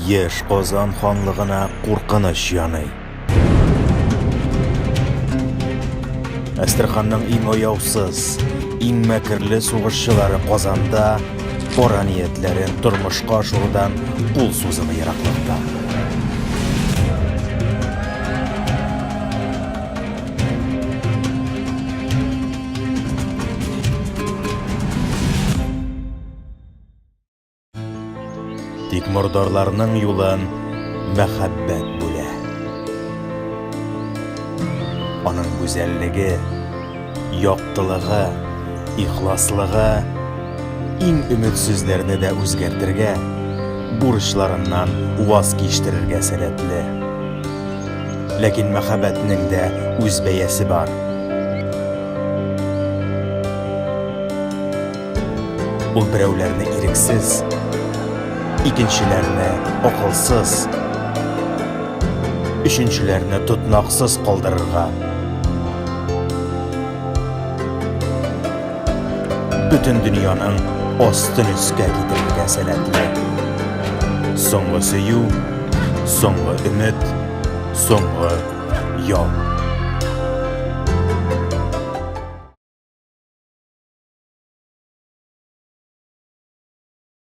Еш Qozon xonlig'ina qo'rqinish yo'nay. Astrxonning eng oyovsiz, eng makirli sug'ishchilari Qozonda qora niyatlarin turmushga oshiruvdan qo'l so'zini yiroqlikda. Tikmordorlarning yo'lin muhabbat bo'la. Onun go'zalligi, yoqtiligi, ixlosligi eng ümidsizlarni da o'zgartirga, burchlaridan voz kechtirishga sababli. Lekin muhabbatning da o'z bayasi bor. Bu birovlarni iriksiz, ikkinchilarni aqlsiz, uchinchilarni tutnoqsiz qoldirırga, butun dunyoning ostin-ustga ketirishga sababli. So'nggi suyu, so'nggi umid, so'nggi yol.